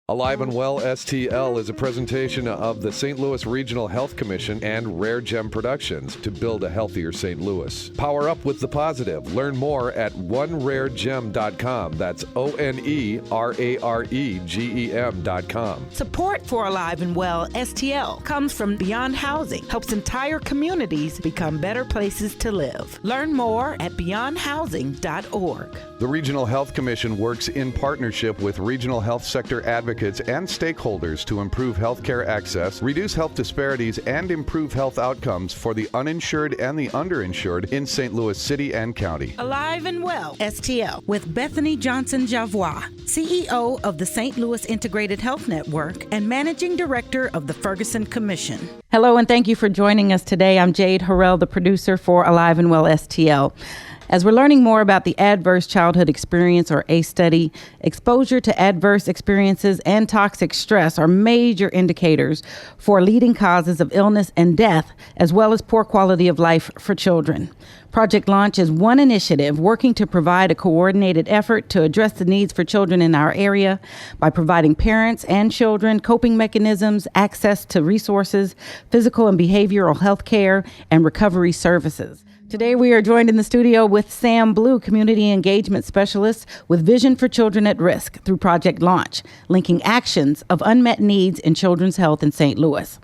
Alive and Well STL is a presentation of the St. Louis Regional Health Commission and RareGem Productions to build a healthier St. Louis. Power up with the positive. Learn more at OneRareGem.com. That's OneRaregem.com. Support for Alive and Well STL comes from Beyond Housing, helps entire communities become better places to live. Learn more at beyondhousing.org. The Regional Health Commission works in partnership with regional health sector advocates and stakeholders to improve healthcare access, reduce health disparities, and improve health outcomes for the uninsured and the underinsured in St. Louis City and County. Alive and Well STL with Bethany Johnson-Javois, CEO of the St. Louis Integrated Health Network and Managing Director of the Ferguson Commission. Hello, and thank you for joining us today. I'm Jade Harrell, the producer for Alive and Well STL. As we're learning more about the Adverse Childhood Experience, or ACE study, exposure to adverse experiences and toxic stress are major indicators for leading causes of illness and death, as well as poor quality of life for children. Project Launch is one initiative working to provide a coordinated effort to address the needs for children in our area by providing parents and children coping mechanisms, access to resources, physical and behavioral health care, and recovery services. Today, we are joined in the studio with Sam Blue, Community Engagement Specialist with Vision for Children at Risk through Project Launch, linking actions of unmet needs in children's health in St. Louis.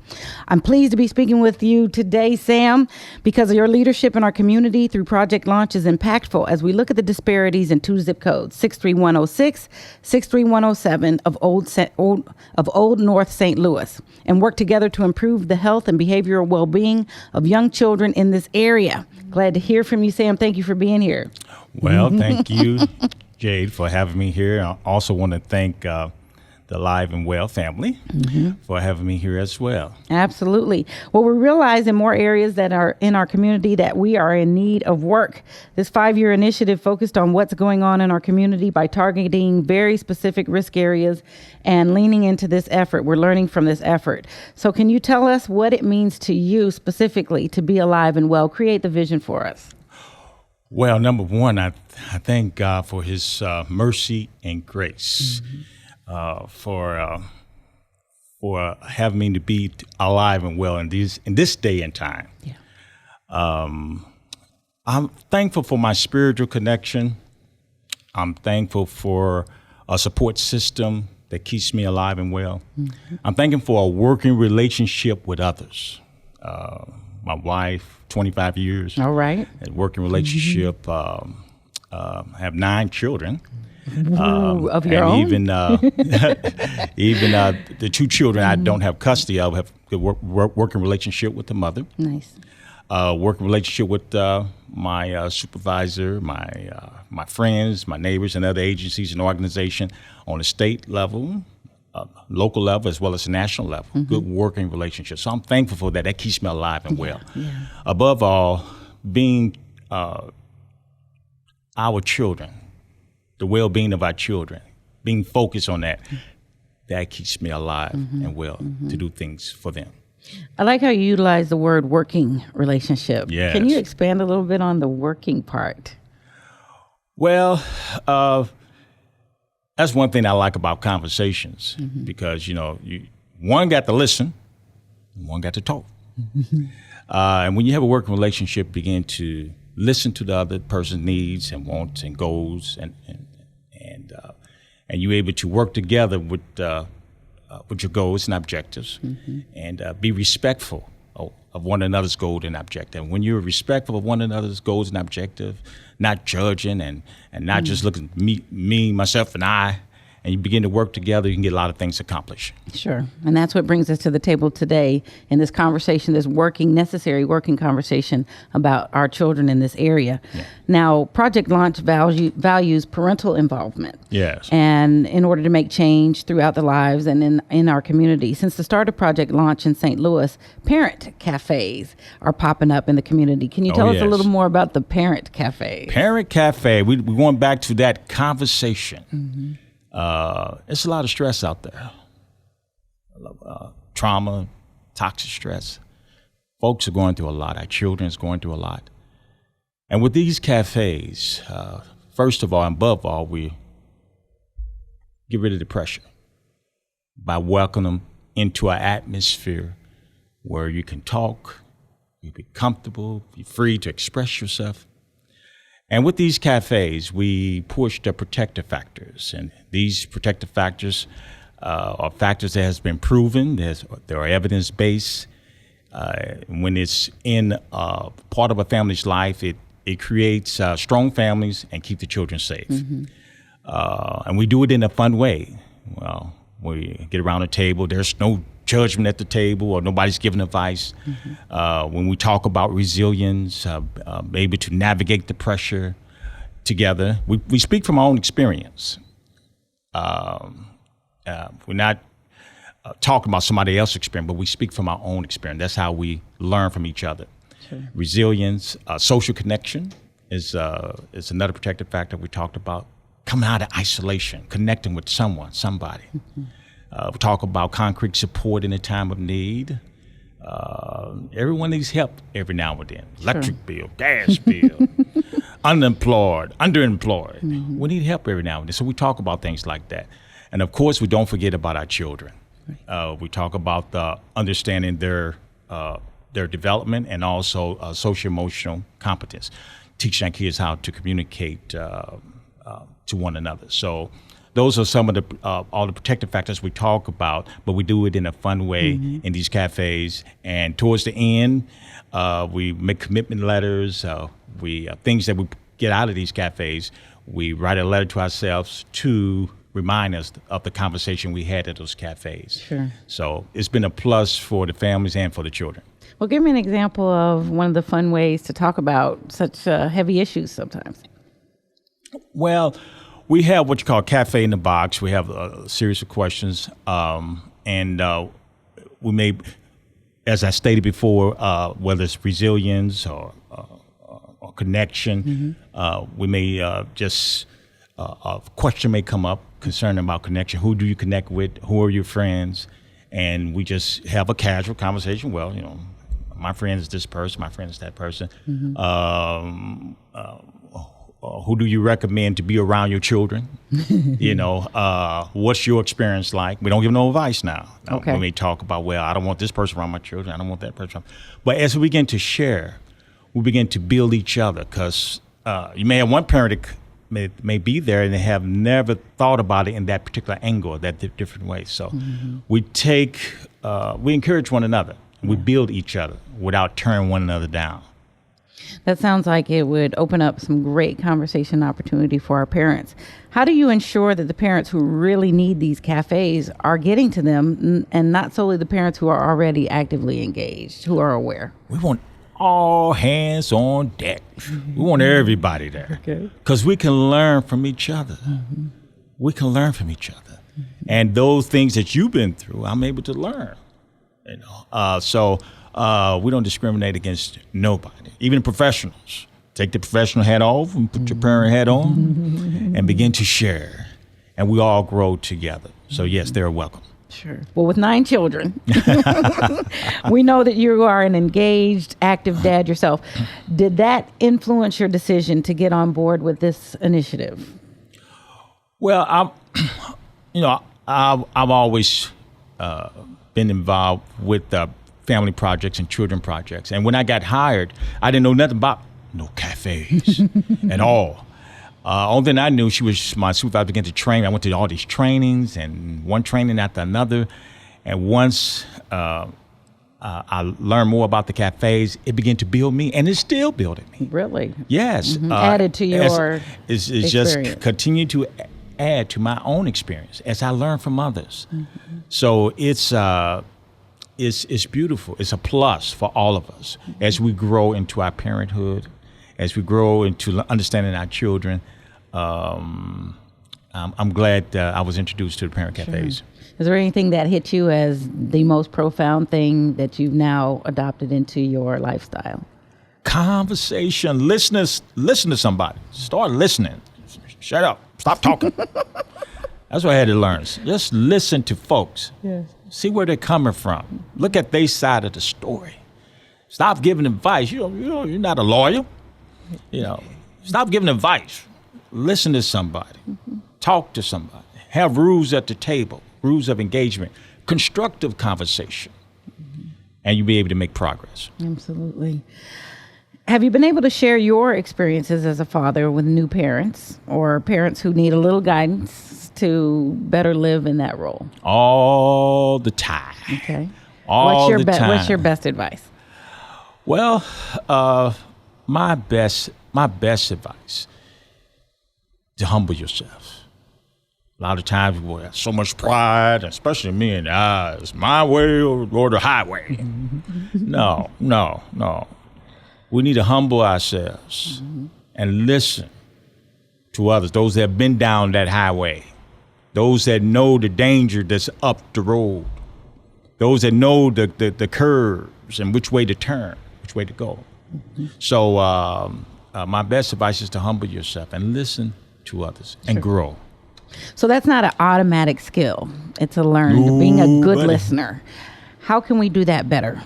I'm pleased to be speaking with you today, Sam, because your leadership in our community through Project Launch is impactful as we look at the disparities in two zip codes, 63106, 63107 of Old North St. Louis, and work together to improve the health and behavioral well-being of young children in this area. Glad to hear from you, Sam. Thank you for being here. Well, thank you, Jade, for having me here. I also want to thank the Alive and Well family for having me here as well. Absolutely. Well, we realize in more areas that are in our community that we are in need of work. This 5-year initiative focused on what's going on in our community by targeting very specific risk areas and leaning into this effort. We're learning from this effort. So can you tell us what it means to you specifically to be alive and well? Create the vision for us. Well, number one, I thank God for his mercy and grace. For having me to be alive and well in this day and time. Yeah. I'm thankful for my spiritual connection. I'm thankful for a support system that keeps me alive and well. I'm thankful for a working relationship with others. My wife, 25 years. All right. A working relationship. Have 9 children. Of your own? Even the 2 children I don't have custody of have a working relationship with the mother. Nice. Working relationship with my supervisor, my friends, my neighbors, and other agencies and organizations on a state level, local level, as well as a national level. Good working relationship. So I'm thankful for that. That keeps me alive and well. Yeah. Above all, being our children. The well-being of our children, being focused on that keeps me alive and well to do things for them. I like how you utilize the word working relationship. Yes. Can you expand a little bit on the working part? Well, that's one thing I like about conversations because, one got to listen, one got to talk. And when you have a working relationship, begin to listen to the other person's needs and wants and goals, and you're able to work together with your goals and objectives, and be respectful of one another's goals and objectives. When you're respectful of one another's goals and objectives, not judging and not just looking at me, myself, and I, and you begin to work together, you can get a lot of things accomplished. Sure. And that's what brings us to the table today in this conversation, this necessary working conversation about our children in this area. Yeah. Now, Project Launch values parental involvement. Yes. And in order to make change throughout the lives and in our community. Since the start of Project Launch in St. Louis, parent cafes are popping up in the community. Can you tell us a little more about the parent cafes? Parent cafe, we went back to that conversation. It's a lot of stress out there. Trauma, toxic stress. Folks are going through a lot. Our children's going through a lot. And with these cafes, first of all and above all, we get rid of depression. by welcoming them into an atmosphere where you can talk, you be comfortable, be free to express yourself. And with these cafes, we push the protective factors. And these protective factors are factors that has been proven. There are evidence-based. When it's in part of a family's life, it creates strong families and keep the children safe. And we do it in a fun way. Well, we get around the table. There's no judgment at the table, or nobody's giving advice. When we talk about resilience, able to navigate the pressure together, we speak from our own experience. We're not talking about somebody else's experience, but we speak from our own experience. That's how we learn from each other. Sure. Resilience, social connection is another protective factor we talked about. Coming out of isolation, connecting with somebody. We talk about concrete support in a time of need. Everyone needs help every now and then. Electric bill, gas bill, unemployed, underemployed. We need help every now and then. So we talk about things like that. And of course, we don't forget about our children. We talk about understanding their development and also social-emotional competence, teaching our kids how to communicate to one another. So those are some of the all the protective factors we talk about, but we do it in a fun way in these cafes. And towards the end, we make commitment letters. Things that we get out of these cafes, we write a letter to ourselves to remind us of the conversation we had at those cafes. Sure. So it's been a plus for the families and for the children. Well, give me an example of one of the fun ways to talk about such heavy issues sometimes. Well, we have what you call Cafe in the Box. We have a series of questions, and we may, as I stated before, whether it's resilience or connection, we may a question may come up concerning about connection. Who do you connect with? Who are your friends? And we just have a casual conversation. Well, my friend is this person, my friend is that person. Who do you recommend to be around your children? What's your experience like? We don't give no advice now. Okay. We may talk about, well, I don't want this person around my children. I don't want that person. But as we begin to share, we begin to build each other, because you may have one parent that may be there and they have never thought about it in that particular angle, that different way. So we encourage one another. We build each other without tearing one another down. That sounds like it would open up some great conversation opportunity for our parents. How do you ensure that the parents who really need these cafes are getting to them, and not solely the parents who are already actively engaged, who are aware? We want all hands on deck. We want everybody there, because we can learn from each other. We can learn from each other. And those things that you've been through, I'm able to learn. So we don't discriminate against nobody, even professionals. Take the professional hat off and put your parent hat on and begin to share. And we all grow together. So yes, they're welcome. Sure. Well, with 9 children, we know that you are an engaged, active dad yourself. Did that influence your decision to get on board with this initiative? Well, I've always been involved with family projects and children projects. And when I got hired, I didn't know nothing about no cafes at all. Only thing I knew, she was my supervisor, began to train. I went to all these trainings, and one training after another. And once I learned more about the cafes, it began to build me, and it's still building me. Really? Yes. Added to your it's just continue to add to my own experience as I learn from others. So it's beautiful. It's a plus for all of us as we grow into our parenthood, as we grow into understanding our children. I'm glad I was introduced to the parent cafes. Sure. Is there anything that hit you as the most profound thing that you've now adopted into your lifestyle? Conversation. Listen to somebody. Start listening. Shut up. Stop talking. That's what I had to learn. Just listen to folks. Yes. See where they're coming from. Look at their side of the story. Stop giving advice. You're not a lawyer. Stop giving advice. Listen to somebody. Talk to somebody. Have rules at the table. rules of engagement, constructive conversation, and you'll be able to make progress. Absolutely. Have you been able to share your experiences as a father with new parents or parents who need a little guidance to better live in that role? All the time. Okay. All the time. What's your best advice? Well, my best advice, to humble yourself. A lot of times we have so much pride, especially me, and it's my way or the highway. No. We need to humble ourselves and listen to others, those that have been down that highway, those that know the danger that's up the road, those that know the curves and which way to turn, which way to go. So my best advice is to humble yourself and listen to others and grow. So that's not an automatic skill. It's a learned, being a good listener. How can we do that better?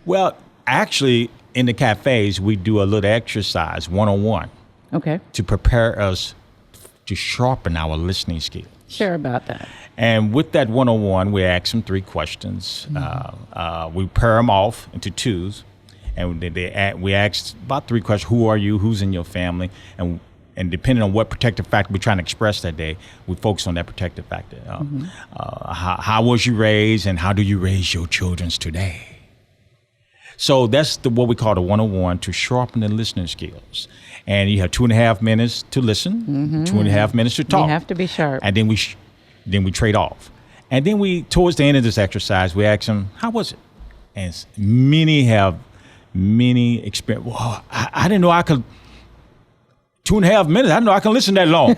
Well, actually, in the cafes, we do a little exercise one-on-one. Okay. To prepare us to sharpen our listening skills. Share about that. And with that one-on-one, we ask them 3 questions. We pair them off into 2s, and we ask about 3 questions. Who are you? Who's in your family? And depending on what protective factor we're trying to express that day, we focus on that protective factor. How was you raised, and how do you raise your children today? So that's what we call the one-on-one to sharpen the listening skills. And you have 2.5 minutes to listen, 2.5 minutes to talk. You have to be sharp. And then we trade off. And then towards the end of this exercise, we ask them, how was it? And many experience. Well, I didn't know I could. 2.5 minutes. I didn't know I can listen that long.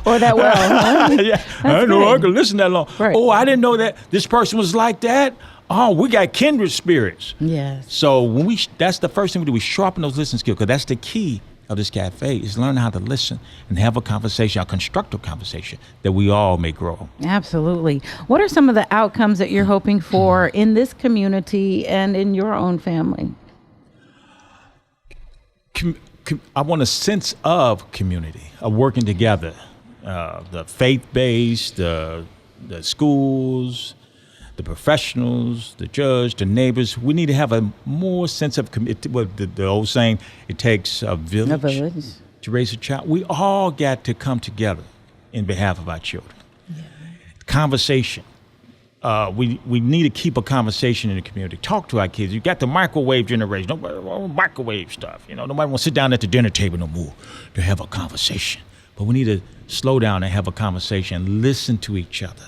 Or that well. Huh? Yeah, I didn't know I could listen that long. Right. Oh, I didn't know that this person was like that. Oh, we got kindred spirits. Yes. So that's the first thing we do. We sharpen those listening skills, because that's the key of this cafe, is learn how to listen and have a conversation, a constructive conversation that we all may grow. Absolutely. What are some of the outcomes that you're hoping for in this community and in your own family? I want a sense of community, of working together. The faith-based, the schools, the professionals, the judge, the neighbors. We need to have a more sense of the old saying, it takes a village to raise a child. We all got to come together in behalf of our children. Yeah. Conversation. We need to keep a conversation in the community. Talk to our kids. You got the microwave generation. Nobody wants microwave stuff. Nobody wants to sit down at the dinner table no more to have a conversation. But we need to slow down and have a conversation, listen to each other,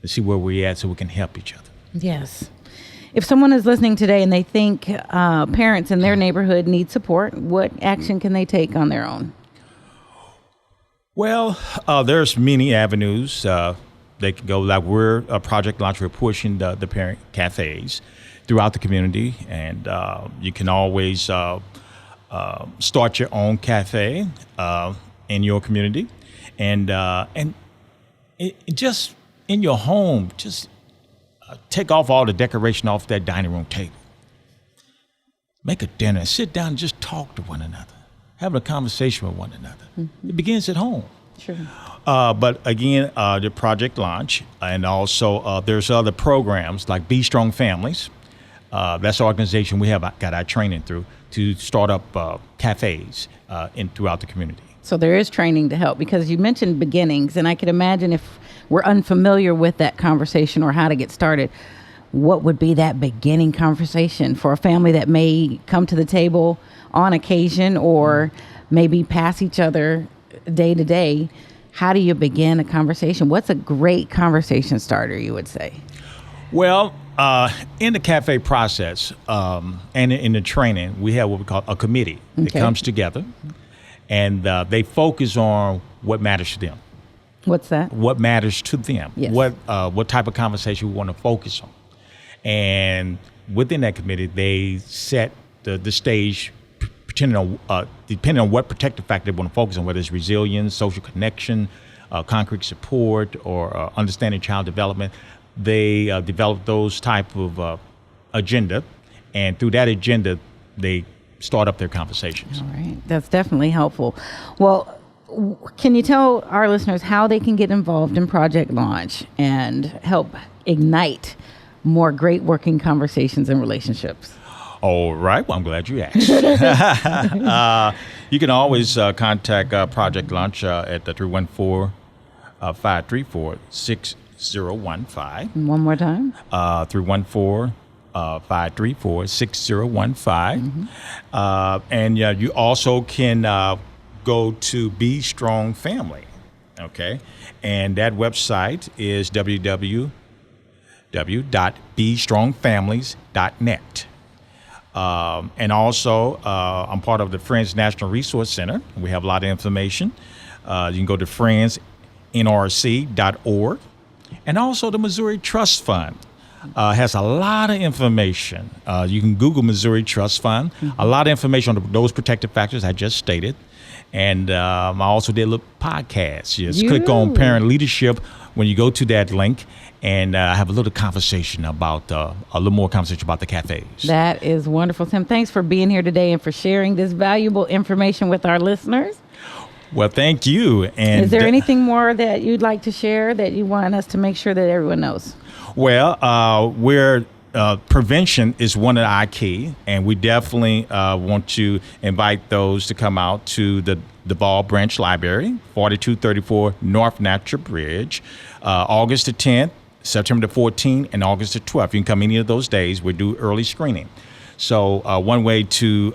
to see where we're at so we can help each other. Yes. If someone is listening today and they think parents in their neighborhood need support, what action can they take on their own? Well, there's many avenues. They can go, like we're a Project Launch. We're pushing the parent cafes throughout the community, and you can always start your own cafe in your community, and just in your home, just take off all the decoration off that dining room table. Make a dinner, sit down and just talk to one another, have a conversation with one another. Mm-hmm. It begins at home. Sure. But again, the Project Launch, and also there's other programs like Be Strong Families. That's the organization we have got our training through to start up cafes throughout the community. So there is training to help, because you mentioned beginnings, and I could imagine if we're unfamiliar with that conversation or how to get started, what would be that beginning conversation for a family that may come to the table on occasion or maybe pass each other day to day? How do you begin a conversation? What's a great conversation starter, you would say? Well, in the cafe process and in the training, we have what we call a committee that comes together, and they focus on what matters to them. What's that? What matters to them. Yes. What type of conversation we want to focus on. And within that committee, they set the stage depending on what protective factor they want to focus on, whether it's resilience, social connection, concrete support, or understanding child development. They develop those type of agenda, and through that agenda, they start up their conversations. All right. That's definitely helpful. Well, can you tell our listeners how they can get involved in Project Launch and help ignite more great working conversations and relationships? All right. Well, I'm glad you asked. You can always contact Project Launch at the 314-534-6015. One more time. 314-534-6015. And you also can go to Be Strong Family. Okay. And that website is www.bestrongfamilies.net. And also, I'm part of the Friends National Resource Center. We have a lot of information. You can go to friendsnrc.org. And also the Missouri Trust Fund has a lot of information. You can Google Missouri Trust Fund. A lot of information on those protective factors I just stated. And I also did a little podcast. Just click on Parent Leadership when you go to that link. And I have a little conversation about, a little more conversation about the cafes. That is wonderful, Tim. Thanks for being here today and for sharing this valuable information with our listeners. Well, thank you. And is there anything more that you'd like to share that you want us to make sure that everyone knows? Well, prevention is one of our key, and we definitely want to invite those to come out to the Ball Branch Library, 4234 North Natural Bridge, August the 10th. September the 14th and August the 12th. You can come any of those days. We do early screening. So one way to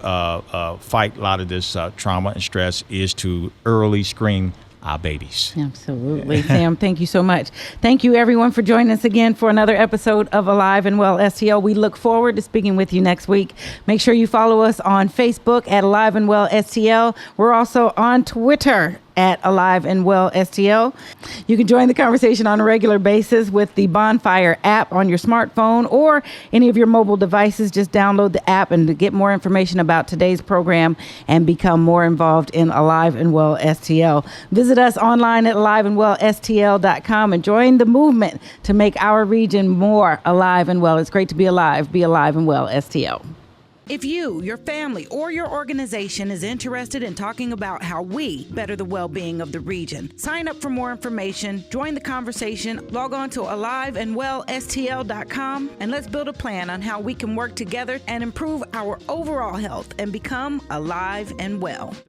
fight a lot of this trauma and stress is to early screen our babies. Absolutely. Sam, thank you so much. Thank you, everyone, for joining us again for another episode of Alive and Well STL. We look forward to speaking with you next week. Make sure you follow us on Facebook at Alive and Well STL. We're also on Twitter at Alive and Well STL. You can join the conversation on a regular basis with the Bonfire app on your smartphone or any of your mobile devices. Just download the app and to get more information about today's program and become more involved in Alive and Well STL. Visit us online at aliveandwellstl.com and join the movement to make our region more alive and well. It's great to be alive. Be alive and well STL. If you, your family, or your organization is interested in talking about how we better the well-being of the region, sign up for more information, join the conversation, log on to aliveandwellstl.com, and let's build a plan on how we can work together and improve our overall health and become alive and well.